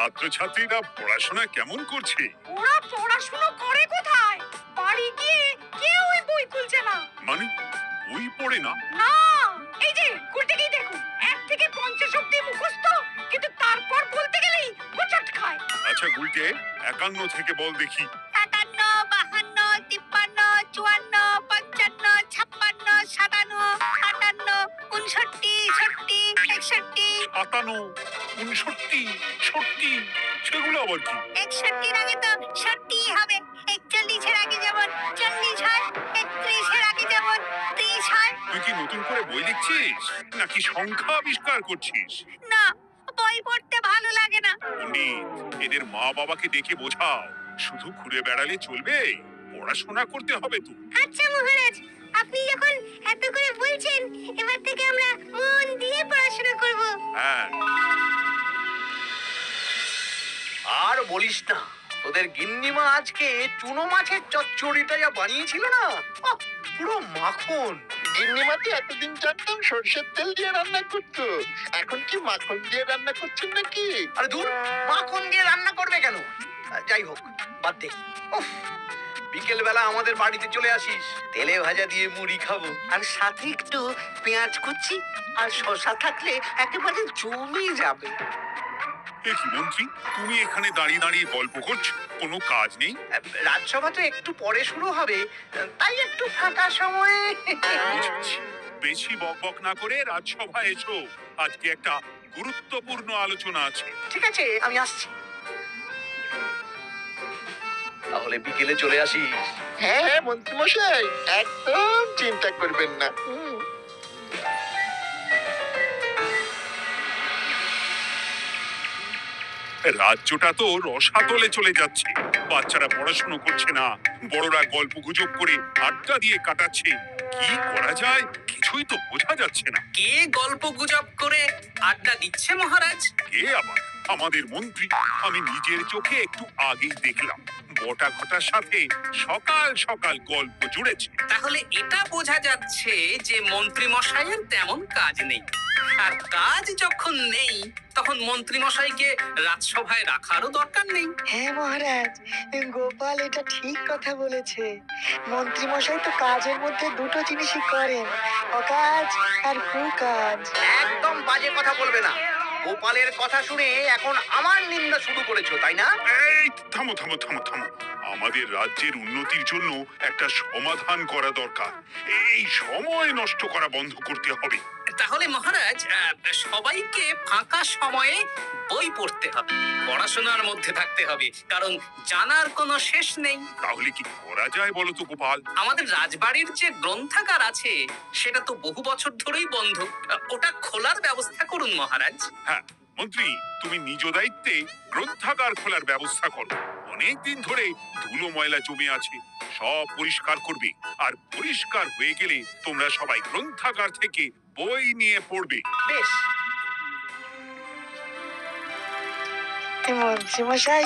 ছাত্রছাত্রীরা পড়াশোনা কেমন করছে? ওরা পড়াশোনা করে কোথায়? বাড়ি গিয়ে কেউ বই খুলছে না। মানে বই পড়ে না? না, এই যে গুলটেকেই দেখুন, 1 থেকে 50 অব্দি মুখস্থ, কিন্তু তারপর বলতে গেলেই হোঁচট খায়। আচ্ছা গুলটে, 51 থেকে বল দেখি। 51, 52, 53, 54, 55, 56, 57, 58, 59, 60, 61। 57, 59, 60, সেগুলো আবার কি? 61 এর আগে তো 60 হবে। 41 এর আগে যেমন 40 হয়, 31 এর আগে যেমন 30 হয়। তুই কি নতুন করে বই লিখছিস নাকি সংখ্যা আবিষ্কার করছিস? না, বই পড়তে ভালো লাগে না। পণ্ডিত, এদের মা বাবাকে ডেকে বোঝাও, শুধু ঘুরে বেড়ালে চলবে, পড়াশোনা করতে হবে তো। আচ্ছা মহারাজ, আপনি যখন এত করে বলছেন, এবার থেকে আমরা মন দিয়ে পড়াশোনা করব। হ্যাঁ, আর বলিস না, তোদের গিন্নিমা আজকে চুনো মাছের চচ্চড়িটা যা বানিয়েছিল না, আহ, পুরো মাখন। গিন্নিমাতে এতদিন জানতাম সরষের তেল দিয়ে রান্না করতো, এখন কি মাখন দিয়ে রান্না করছেন নাকি? আরে দূর, মাখন দিয়ে রান্না করবে কেন? যাই হোক, বাদ দে। উফ, বিকেল বেলা আমাদের বাড়িতে চলে আসিস, তেলে ভাজা দিয়ে মুড়ি খাবো, আর সাথে একটু পেঁয়াজ কুচি আর শসা থাকলে একেবারে জমে যাবে। এ কি মন্ত্রী, তুমি এখানে দাঁড়িয়ে দাঁড়িয়ে গল্প করছো, কোনো কাজ নেই? রাজসভা তো একটু পরে শুরু হবে, তাই একটু ফাঁকা সময়ে। বুঝেছি। বেশি বকবক না করে রাজসভায় এসো, আজকে একটা গুরুত্বপূর্ণ আলোচনা আছে। ঠিক আছে, আমি আসছি। তাহলে বিকেলে চলে আসিস। হ্যাঁ হ্যাঁ মন্ত্রী মশাই, একদম চিন্তা করবেন না। রাজ্যটা তো রসাতলে চলে যাচ্ছে, বাচ্চারা পড়াশোনা করছে না, বড়রা গল্প গুজব করে আড্ডা দিয়ে কাটাচ্ছে। কি করা যায় কিছুই তো বোঝা যাচ্ছে না। কে গল্প গুজব করে আড্ডা দিচ্ছে মহারাজ? কে আবার? আমাদের মন্ত্রী। আমি নিজের চোখে একটু আগেই দেখলাম, বটা ঘটার সাথে সকাল সকাল গল্প জুড়েছে। তাহলে এটা বোঝা যাচ্ছে যে মন্ত্রী মশাইয়ের তেমন কাজ নেই, আর কাজ যখন নেই তখন মন্ত্রী মশাইকে রাজসভায় রাখারও দরকার নেই। হ্যাঁ মহারাজ, গোপাল এটা ঠিক কথা বলেছে। মন্ত্রী মশাই তো কাজের মধ্যে দুটো জিনিসই করেন, অকাজ আর কুকাজ। একদম বাজে কথা বলবে না। গোপালের কথা শুনে এখন আমার নিন্দা শুরু করেছো, তাই না? এই থামো থামো থামো থামো, আমাদের রাজ্যের উন্নতির জন্য একটা সমাধান করা দরকার। এই সময় নষ্ট করা বন্ধ করতে হবে। তাহলে মহারাজ, সবাইকে ফাঁকা সময়ে বই পড়তে হবে, পড়াশোনার মধ্যে থাকতে হবে, কারণ জানার কোনো শেষ নেই। তাহলে কি করা যায় বলো তো গোপাল? আমাদের রাজবাড়ির যে গ্রন্থাগার আছে সেটা তো বহু বছর ধরেই বন্ধ, ওটা খোলার ব্যবস্থা করুন মহারাজ। হ্যাঁ মন্ত্রী, তুমি নিজ দায়িত্বে গ্রন্থাগার খোলার ব্যবস্থা করো। অনেকদিন ধরে ধুলো ময়লা জমে আছে, সব পরিষ্কার করবে, আর পরিষ্কার হয়ে গেলে তোমরা সবাই গ্রন্থাগার থেকে বই নিয়ে পড়বে। বেশ। মন্ত্রী মশাই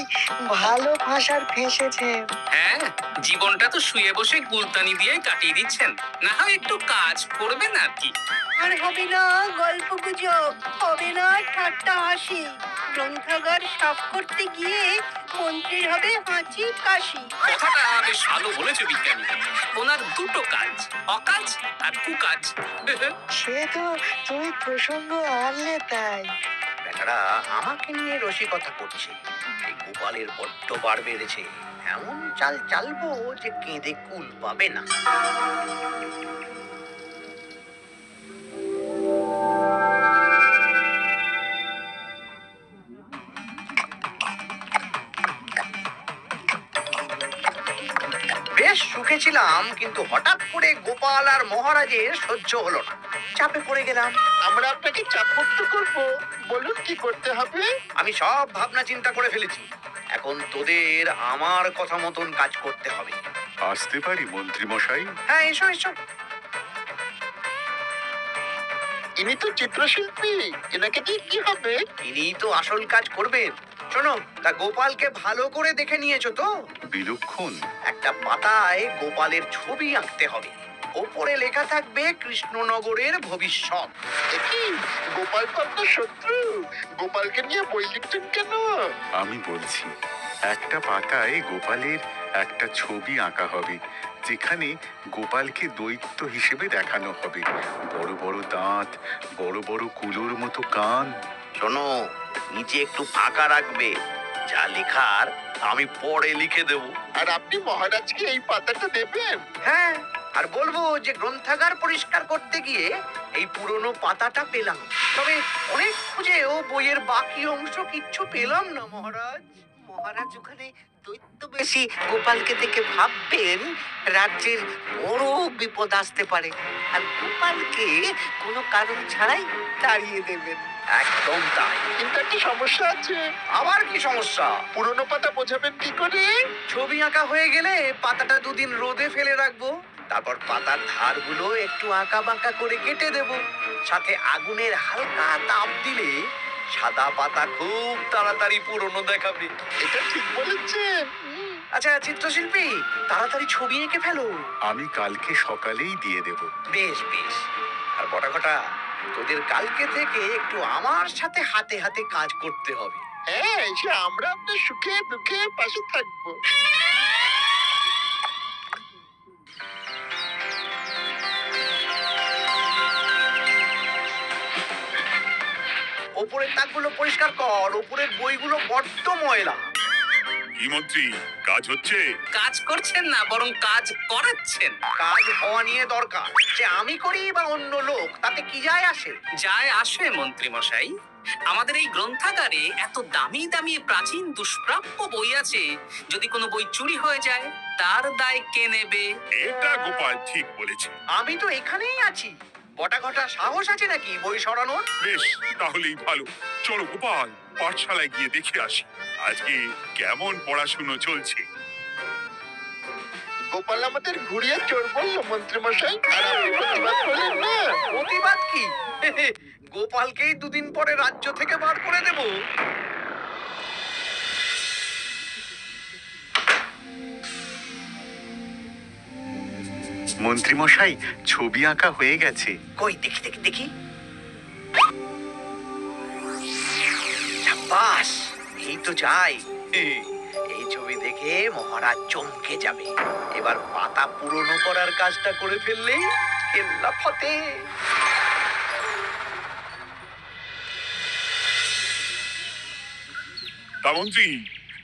ভালো ভাষার ফেঁসেছেন। হ্যাঁ, জীবনটা তো শুয়ে বসে গুলতানি দিয়ে কাটিয়ে দিচ্ছেন, না হয় একটু কাজ করবেন আর কি। আর হবে না গল্প গুজব, হবে না ঠাট্টা হাসি। গ্রন্থাগার সাফ করতে গিয়ে মন্ত্রীর হবে হাঁচি কাশি। কথাটা বেশ ভালো বলেছে বিজ্ঞানী। ওনার দুটো কাজ, অকাজ আর কুকাজ। সে তো তুমি প্রসঙ্গ আনলে তাই। বেটারা আমাকে নিয়ে রসিকতা করছে। এই গোপালের বড্ড বার বেড়েছে, এমন চাল চালবো যে কেঁদে কুল পাবে না। বেশ সুখে ছিলাম, কিন্তু হঠাৎ করে গোপাল আর মহারাজের সহ্য হলো না, চাপে পড়ে গেলাম। আমরা আপনাকে চাপ মুক্ত করবো, বলুন কি করতে হবে? আমি সব ভাবনা চিন্তা করে ফেলেছি, এখন তোদের আমার কথা মতন কাজ করতে হবে। আসতে পারি মন্ত্রী মশাই? হ্যাঁ, এসো এসো। ইনি তো চিত্রশিল্পী, এনাকে দিয়ে কি হবে? ইনি তো আসল কাজ করবেন। শোনো, তা গোপালকে ভালো করে দেখে নিয়েছো তো? বিলক্ষণ। একটা পাতায় গোপালের ছবি আঁকতে হবে, ওপরে লেখা থাকবে কৃষ্ণনগরের ভবিষ্যৎ। এ কি গোপাল তো আপনার শত্রু, গোপালকে নিয়ে বই লিখছেন কেন? আমি বলছি, একটা পাতায় গোপালের একটা ছবি আঁকা হবে, যেখানে গোপালকে দৈত্য হিসেবে দেখানো হবে। বড় বড় দাঁত, বড় বড় কুলোর মতো কান। শোনো, নিচে একটু ফাঁকা রাখবে, যা লেখার আমি পরে লিখে দেব। আর আপনি মহারাজকে এই পাতাটা দেবেন? হ্যাঁ, আর বলবো যে গ্রন্থাগার পরিষ্কার করতে গিয়ে এই পুরনো পাতাটা পেলাম, তবে অনেক খুঁজেও বইয়ের বাকি অংশ কিচ্ছু পেলাম না মহারাজ। মহারাজ ওখানে দৈত্য বেশি গোপালকে দেখে ভাববেন রাজ্যের বড় বিপদ আসতে পারে, আর গোপালকে কোনো কারণ ছাড়াই তাড়িয়ে দেবেন। একদম তাই। কিন্তু একটা সমস্যা আছে। আবার কি সমস্যা? পুরনো পাতা বোঝাবেন কি করে? ছবি আঁকা হয়ে গেলে পাতাটা দুদিন রোদে ফেলে রাখবো, তারপর পাতার ধারগুলো একটু আঁকা বাঁকা করে কেটে দেব, সাথে আগুনের হালকা তাপ দিলে সাদা পাতা খুব তাড়াতাড়ি পুরনো দেখাবে। এটা ঠিক বলেছেন। আচ্ছা চিত্রশিল্পী, তাড়াতাড়ি ছবি এঁকে ফেলো। আমি কালকে সকালেই দিয়ে দেব। বেশ বেশ। আর বড় কটা, তোদের কালকে থেকে একটু আমার সাথে হাতে হাতে কাজ করতে হবে। হ্যাঁ, এসে আমরা আপনার সুখে দুঃখে পাশে থাকবো। ওপরের তাকগুলো পরিষ্কার কর, ওপরের বইগুলো বড্ড ময়লা। কি মন্ত্রী, কাজ হচ্ছে? কাজ করছেন না, বরং কাজ করাচ্ছেন। কাজ হওয়া নিয়ে দরকার, যে আমি করি বা অন্য লোক, তাতে কি যায় আসে? যায় আসে মন্ত্রী মশাই। আমাদের এই গ্রন্থাগারে এত দামি দামি প্রাচীন দুষ্প্রাপ্য বই আছে, যদি কোনো বই চুরি হয়ে যায় তার দায় কে নেবে? এটা গোপাল ঠিক বলেছে। আমি তো এখানেই আছি, বটা ঘটা সাহস আছে নাকি বই সরানোর? বেশ, তাহলেই ভালো। চলো গোপাল, পাঠশালায় গিয়ে দেখে আসি আজকে কেমন পড়াশুনো চলছে। গোপাল আমাদের ঘুরিয়ে চোর বললো মন্ত্রী মশাই, আর আপনি প্রতিবাদ করলেন না। প্রতিবাদ কি? গোপালকেই দুদিন পরে রাজ্য থেকে বার করে দেব। মন্ত্রীমশাই, ছবি আঁকা হয়ে গেছে। কই দেখি দেখি দেখি। সাব্বাস, এই তো যাই। এই ছবি দেখে মহারাজ চমকে যাবে। এবার পাতা পুরনো করার কাজটা করে ফেললেই কেল্লা ফতে। তা মন্ত্রী,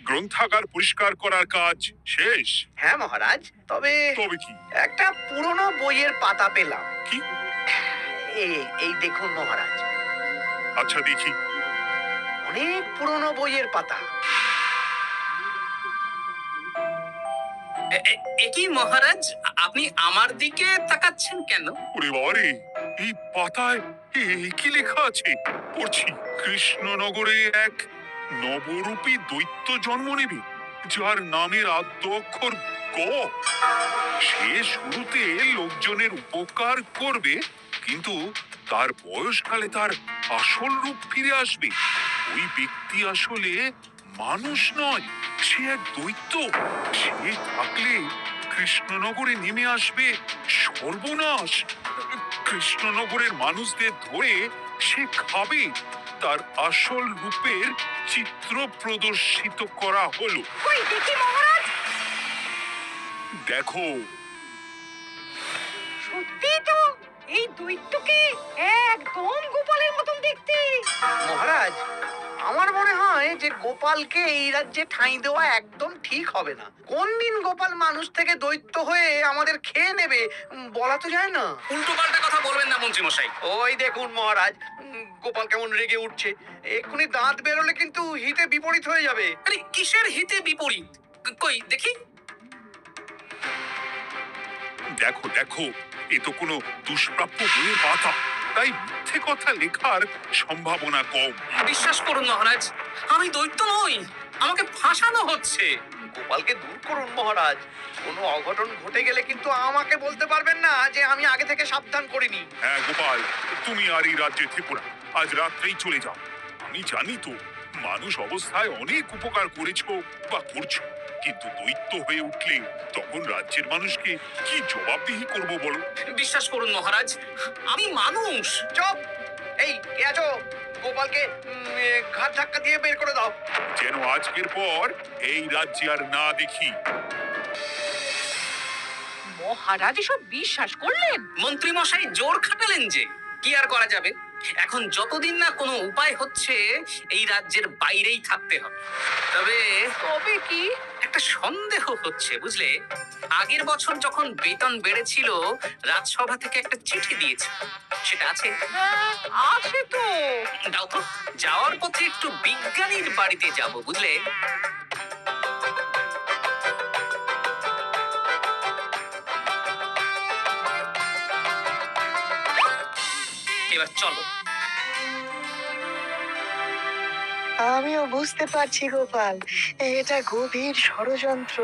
গ্রন্থাগার পরিষ্কার করার কাজ শেষ? হ্যাঁ মহারাজ, তবে তবে কি? একটা পুরনো বইয়ের পাতা পেলাম। কি? এই দেখুন মহারাজ, আচ্ছা দেখি। অনেক পুরনো বইয়ের পাতা। একই মহারাজ, আপনি আমার দিকে তাকাচ্ছেন কেন? ওরে বাবারে, এই পাতায় কি লেখা আছে? পড়ছি, কৃষ্ণনগরে এক নবরূপী দৈত্য জন্ম নেবে, যার নামের আদ্য অক্ষর গ। সে শুরুতে লোকজনের উপকার করবে, কিন্তু তার বয়সকালে তার আসল রূপ ফিরে আসবে। ওই ব্যক্তি আসলে মানুষ নয়, সে এক দৈত্য। সে থাকলে কৃষ্ণনগরে নেমে আসবে সর্বনাশ। কৃষ্ণনগরের মানুষদের ধরে সে খাবে। তার আসল রূপের চিত্র প্রদর্শিত করা হলো। কই দেখি মহারাজ, দেখো। সত্যি তো এই দৈত্যকে একদম গোপালের মতন দেখতে। মহারাজ, আমার মনে হয় যে গোপালকে এই রাজ্যে ঠাঁই দেওয়া একদম ঠিক হবে না। কোন দিন গোপাল মানুষ থেকে দৈত্য হয়ে আমাদের খেয়ে নেবে বলা তো যায় না। উল্টো পাল্টা কথা বলবেন না মন্ত্রী মশাই। ওই দেখুন মহারাজ, গোপাল কেমন রেগে উঠছে। এক্ষুনি দাঁত বেরোলে কিন্তু হিতে বিপরীত হয়ে যাবে। আরে কিসের হিতে বিপরীত? কই দেখি। দেখো দেখো, এ তো কোনো দুষ্প্রাপ্য বইয়ের পাতা, তাই মিথ্যে কথা লেখার সম্ভাবনা কম। বিশ্বাস করুন মহারাজ, আমি দৈত্য নই, আমাকে ফাঁসানো হচ্ছে। গোপালকে দূর করুন মহারাজ। কোনো অঘটন ঘটে গেলে কিন্তু আমাকে বলতে পারবেন না যে আমি আগে থেকে সাবধান করিনি। হ্যাঁ গোপাল, তুমি আর এই রাজ্যে থেকো না, আজ রাত্রেই চলে যাও। আমি জানি তো, মানুষ অবস্থায় অনেক উপকার করেছো বা করছো। কিন্তু দৈত্য হয়ে উঠলে তখন রাজ্যের মানুষকে কি জবাবদিহি করব বলো? বিশ্বাস করুন মহারাজ, আমি মানুষ। চুপ! এই কে আছো? গোপালকে ঘাট ধাক্কা দিয়ে বের করে দাও। যেন আজকের পর এই রাজ্যে আর না দেখি। মহারাজ এসব বিশ্বাস করলেন? মন্ত্রী মশাই জোর খাটালেন যে, কি আর করা যাবে। এখন যতদিন না কোনো উপায় হচ্ছে, এই রাজ্যের বাইরেই থাকতে হবে। তবে তবে কি? একটা সন্দেহ হচ্ছে, বুঝলে। আগের বছর যখন বেতন বেড়েছিল, রাজসভা থেকে একটা চিঠি দিয়েছে, সেটা আছে? হ্যাঁ, আছে তো। দাও তো। যাওয়ার পথে একটু বিজ্ঞানীর বাড়িতে যাব, বুঝলে। এবার চলো। আমিও বুঝতে পারছি গোপাল, এটা গভীর ষড়যন্ত্র।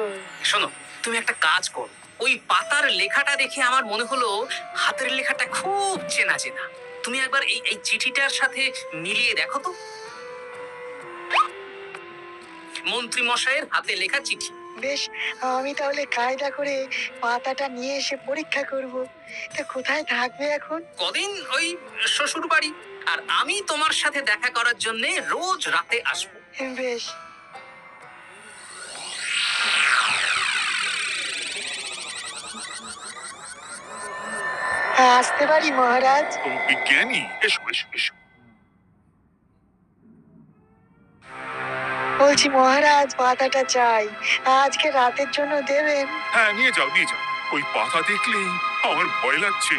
শোনো, তুমি একটা কাজ করো। ওই পাতার লেখাটা দেখে আমার মনে হলো হাতের লেখাটা খুব চেনা চেনা। তুমি একবার এই চিঠিটার সাথে মিলিয়ে দেখো তো। মন্ত্রী মশাইয়ের হাতে লেখা চিঠি। বেশ, আমি তাহলে কায়দা করে পাতাটা নিয়ে এসে পরীক্ষা করব। তা কোথায় থাকবে এখন? কদিন ওই শ্বশুর বাড়ি, আর আমি তোমার সাথে দেখা করার জন্য রোজ রাতে আসবো। বেশ। আসতে পারি মহারাজ? ও বিজ্ঞানী, এসো এসো এসো। বলছি মহারাজ, পাতাটা চাই, আজকে রাতের জন্য দেবেন? হ্যাঁ, নিয়ে যাও নিয়ে যাও। ওই পাতা দেখলেই আমার ভয় লাগছে।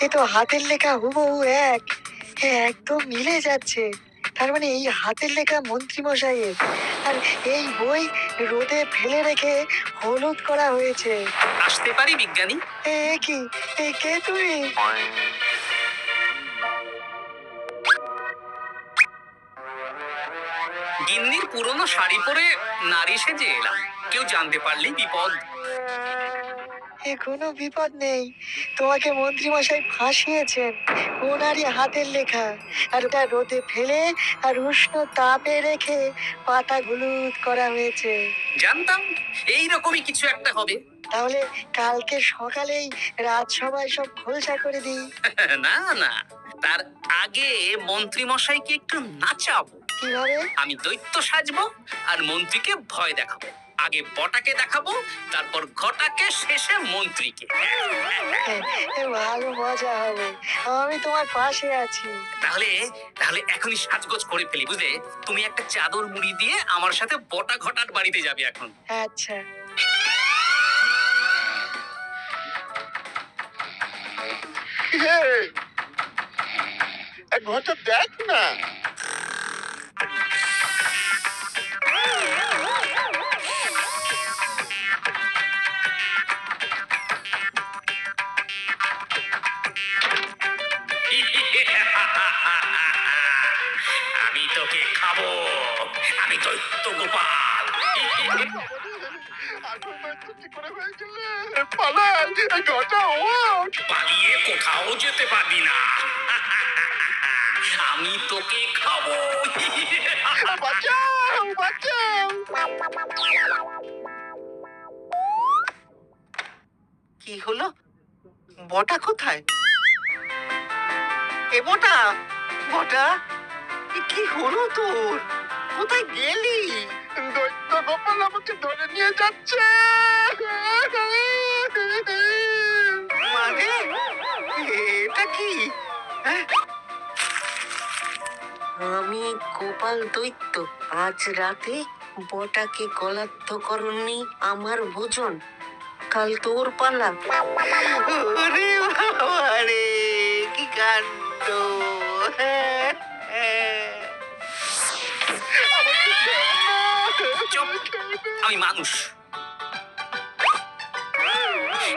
এ তো হাতের লেখা হুবহু এক, একদম মিলে যাচ্ছে। তার মানে এই হাতের লেখা মন্ত্রী মশাইয়ের, আর এই বই রোদে ফেলে রেখে হলুদ করা হয়েছে। আসতে পারি বিজ্ঞানী? এ কি, এ কে তুমি? গিন্নির পুরনো শাড়ি পরে নারী সেজে এলাম, কেউ জানতে পারলেই বিপদ। এ কোনো বিপদ নেই, তোমাকে মন্ত্রী মশাই ফাঁসিয়েছেন। ওনারই হাতের লেখা, আর ওটা রোদে ফেলে আর উষ্ণ তাপে রেখে পাতা হলুদ করা হয়েছে। জানতাম এইরকমই কিছু একটা হবে। তাহলে কালকে সকালেই রাজসভায় সব খোলসা করে দিই। না না, তার আগে মন্ত্রী মশাইকে একটু নাচাবো। কিভাবে? আমি দৈত্য সাজবো আর মন্ত্রীকে ভয় দেখাবো। আগে বটাকে দেখাবো, তারপর ঘটাকে, শেষে মন্ত্রীকে। ভালো মজা হবে, আমি তোমার পাশে আছি। তাহলে তাহলে এখনই সাজগোজ করে ফেলি, বুঝলে। তুমি একটা চাদর মুড়ি দিয়ে আমার সাথে বটা ঘটার বাড়িতে যাবে এখন। আচ্ছা। এক ঘন্টা দেখ না। আমি তোকে খাবো, আমি দৈত্য গোপাল। এখন কি করে হয়ে গেলে? পালাই, ঘটা ওঠ। পালিয়ে কোথাও যেতে পারবি না। আমি তোকে খাবো। বাঁচাও, বাঁচাও। কি হলো? বটা কোথায়? এ বটা, বটা, এ কি হলো তোর? কোথায় গেলি? দৈত্য গোপাল আমাকে ধরে নিয়ে যাচ্ছে। মানে এটা কি? হ্যাঁ? আমি গোপাল দৈত্য, আজ রাতে বটাকে গলাদ্ধকরণই আমার ভোজন। কাল তোর পালা। ওরে বাবা রে, কি কাণ্ড! চুপ, আমি মানুষ।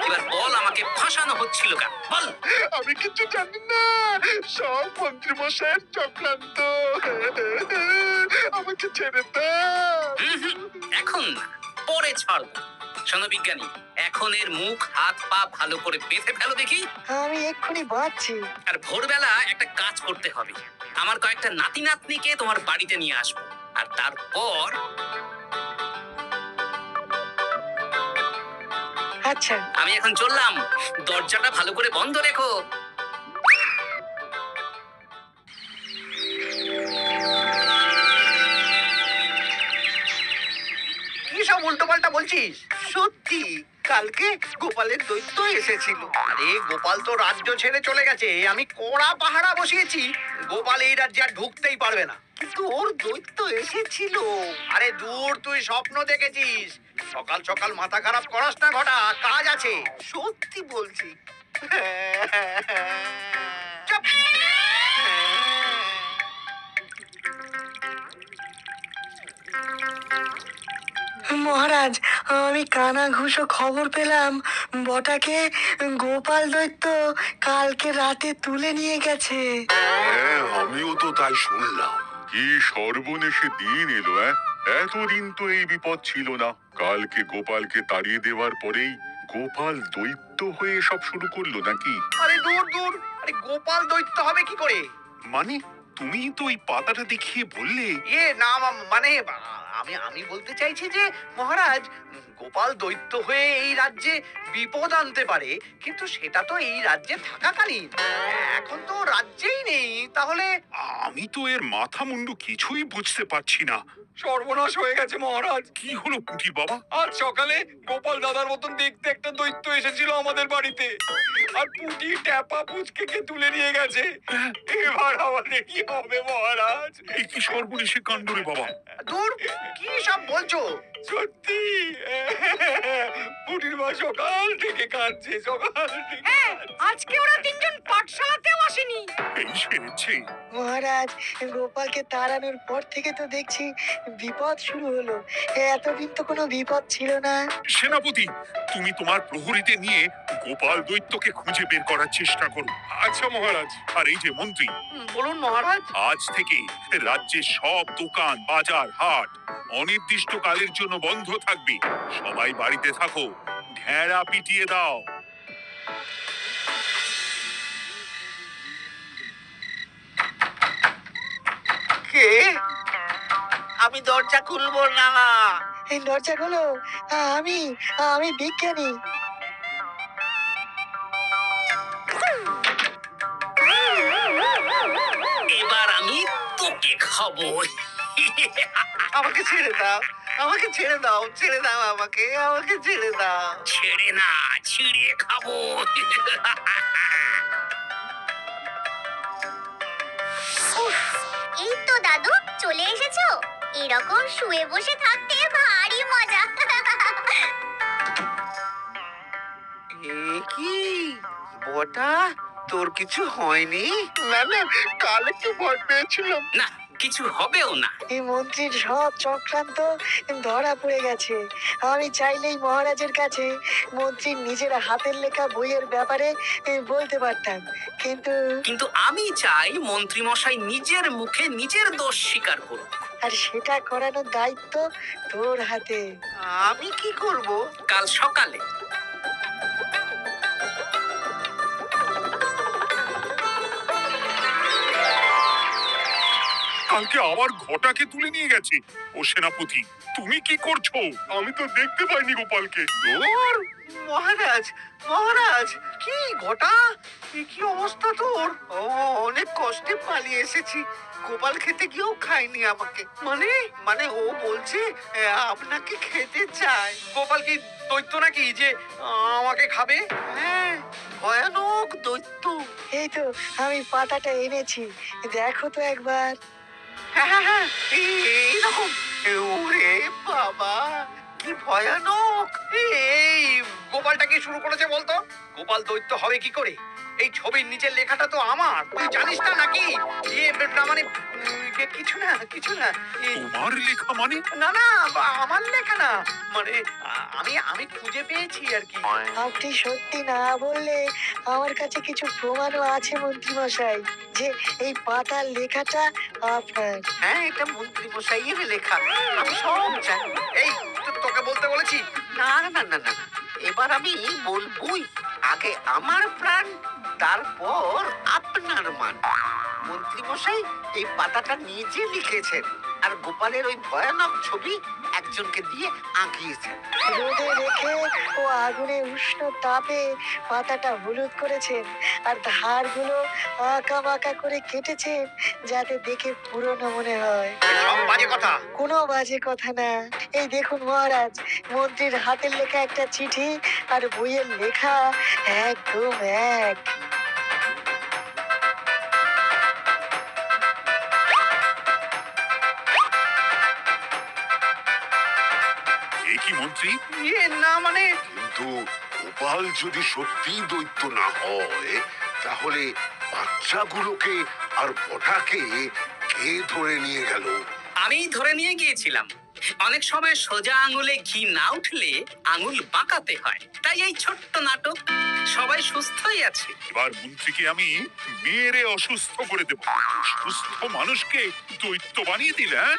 এবার বল, আমাকে ফাঁসানো হচ্ছিল কেন? বল। আমি কিছু জানি না, সব মন্ত্রী মশাইয়ের চক্রান্ত। আমাকে ছেড়ে দাও। এখন না, পরে ছাড়বো। শোনো বিজ্ঞানী, এখন এর মুখ হাত পা ভালো করে বেঁধে ফেলো দেখি। আমি এক্ষুনি বাঁচছি। আর ভোরবেলা একটা কাজ করতে হবে, আমার কয়েকটা নাতি নাতনিকে তোমার বাড়িতে নিয়ে আসবো, আর তারপর আচ্ছা, আমি এখন চললাম, দরজাটা ভালো করে বন্ধ রেখো। কি সব উল্টো পাল্টা বলছিস? সত্যি কালকে গোপালের দৈত্য এসেছিল। আরে গোপাল তো রাজ্য ছেড়ে চলে গেছে, আমি কড়া পাহারা বসিয়েছি। গোপাল এই রাজ্যে আর ঢুকতেই পারবে না, কিন্তু ওর দৈত্য এসেছিল। আরে দূর, তুই স্বপ্ন দেখেছিস। সকাল সকাল মাথা খারাপ করাস না ঘটা, কাজ আছে। সত্যি বলছি। চুপ। মহারাজ, আমি কানা ঘুষো খবর পেলাম বটাকে গোপাল দৈত্য কালকে রাতে তুলে নিয়ে গেছে। হ্যাঁ, আমিও তো তাই শুনলাম। কি সর্বনেশে দিন এলো! এতদিন তো এই বিপদ ছিল না। কালকে গোপালকে তাড়িয়ে দেওয়ার পরেই গোপাল দৈত্য হয়ে সব শুরু করলো নাকি? আরে দূর দূর, আরে গোপাল দৈত্য হবে কি করে? মানে তুমি তো ওই পাতাটা দেখিয়ে বললে। না মানে আমি বলতে চাইছি যে মহারাজ, গোপাল দৈত্য হয়ে এই রাজ্যে বিপদ আনতে পারে, কিন্তু সেটা তো এই রাজ্যে থাকাকালীন। এখন তো রাজ্যেই নেই, তাহলে আমি তো এর মাথা মুন্ডু কিছুই বুঝতে পারছি না। সর্বনাশ হয়ে গেছে মহারাজ। কি হলো পুঁটি বাবা? আজ সকালে গোপাল দাদার মতন দেখতে একটা দৈত্য এসেছিল আমাদের বাড়িতে, আর পুটি ট্যাপা পুচকে তুলে নিয়ে গেছে। এবার আমাদের কি হবে মহারাজ? এই কি সর্বনেশে কাণ্ড রে বাবা! দূর, কি সব বলছো? সত্যি পুটির মা সকাল থেকে কাঁদছে, সকাল থেকে। আজকে ওরা তিনজন পাঠশালাতেও আসেনি। এই সেরেছে। মহারাজ, গোপালকে তাড়ানোর পর থেকে তো দেখছি বিপদ শুরু হলো। এতদিন তো কোনো বিপদ ছিল না। সেনাপতি, তুমি তোমার প্রহরীদের নিয়ে গোপাল দৈত্যকে খুঁজে বের করার চেষ্টা করো। আচ্ছা মহারাজ। আর এই যে মন্ত্রী, বলুন মহারাজ। আজ থেকে রাজ্যের সব দোকান, বাজার, হাট অনির্দিষ্ট কালের জন্য বন্ধ থাকবে। সবাই বাড়িতে থাকো, ঢেড়া পিটিয়ে দাও। কে? আমি দরজা খুলবো না। এই দরজাগুলো আমি আমি বিজ্ঞানী। এবার আমি তোকে খাবো। আমাকে ছেড়ে দাও, আমাকে ছেড়ে দাও, ছেড়ে দাও, আমাকে ছেড়ে দাও। ছেড়ে না, ছিঁড়ে খাবো। এই তো দাদু চলে এসেছো। এরকম শুয়ে বসে থাকতে ভারী মজা। এ কি বটা, তোর কিছু হয়নি? না না, কাল একটু ভয় পেয়েছিলাম। না, কিছু হবেও না। এই মন্ত্রীর সব চক্রান্ত ধরা পড়ে গেছে। আমি চাইলেই মহারাজের কাছে মন্ত্রীর নিজের হাতের লেখা বইয়ের ব্যাপারে বলতে পারতাম, কিন্তু কিন্তু আমি চাই মন্ত্রী মশাই নিজের মুখে নিজের দোষ স্বীকার করুক। আর সেটা করানোর দায়িত্ব তোর হাতে। আমি কি করব? কাল সকালে কালকে আবার ঘটাকে তুলে নিয়ে গেছে। ও সেনাপতি, তুমি কি করছো? আমি তো দেখতে পাইনি গোপালকে। তোর মহারাজ, মহারাজ কি ঘটা, এ কি অবস্থা তোর? ও, অনেক কষ্টে পালিয়ে এসেছি। গোপাল খেতে গিয়েও খায়নি আমাকে। মানে মানে ও বলছে আপনাকে খেতে চায়। গোপাল কি দৈত্য নাকি যে আমাকে খাবে? হ্যাঁ, ভয়ানক দৈত্য। এই তো আমি পাতাটা এনেছি, দেখো তো একবার। হ্যাঁ হ্যাঁ হ্যাঁ, এইরকম। ওরে বাবা, কি ভয়ানক! এই গোপালটা কি শুরু করেছে বলতো? গোপাল দৈত্য হবে কি করে? এই ছবির নিচের লেখাটা তো আমার, তুই জানিস না নাকি? না মানে কিছু না, কিছু না। তোমার লেখা মানে? না না, আমার লেখা না, মানে আমি খুঁজে পেয়েছি আর কি। আপনি সত্যি না বললে আমার কাছে কিছু প্রমাণও আছে মন্ত্রী মশাই, যে এই পাতার লেখাটা আপনার। হ্যাঁ, এটা মন্ত্রী মশাইয়ের লেখা, আমি সব জানি। এই তোকে বলতে বলেছি, না না না না না, এবার আমি বলবই। আগে আমার প্রাণ, তারপর আপনার মান। মন্ত্রী মশাই এই পাতাটা নিজে লিখেছেন, আর গোপালের ওই ভয়ানক ছবি একজনকে দিয়ে আঁকিয়েছেন। রোদে রেখে ও আগুনে উষ্ণ তাপে পাতাটা হলুদ করেছেন, আর ধারগুলো আঁকা বাঁকা করে কেটেছেন যাতে দেখে পুরনো মনে হয়। সব বাজে কথা। কোনো বাজে কথা না। এই দেখুন মহারাজ, মন্ত্রীর হাতের লেখা একটা চিঠি আর বইয়ের লেখা একদম এক। এ কি মন্ত্রী? না মানে কিন্তু গোপাল যদি সত্যি দৈত্য না হয়, তাহলে বাচ্চাগুলোকে আর বটাকে কে ধরে নিয়ে গেল? আমি ধরে নিয়ে গিয়েছিলাম। অনেক সময় সোজা আঙুলে ঘি না উঠলে আঙুল বাঁকাতে হয়, তাই এই ছোট্ট নাটক। সবাই সুস্থই আছে। এবার মন্ত্রীকে আমি মেরে অসুস্থ করে দেব। সুস্থ মানুষকে দৈত্য বানিয়ে দিলে, হ্যাঁ?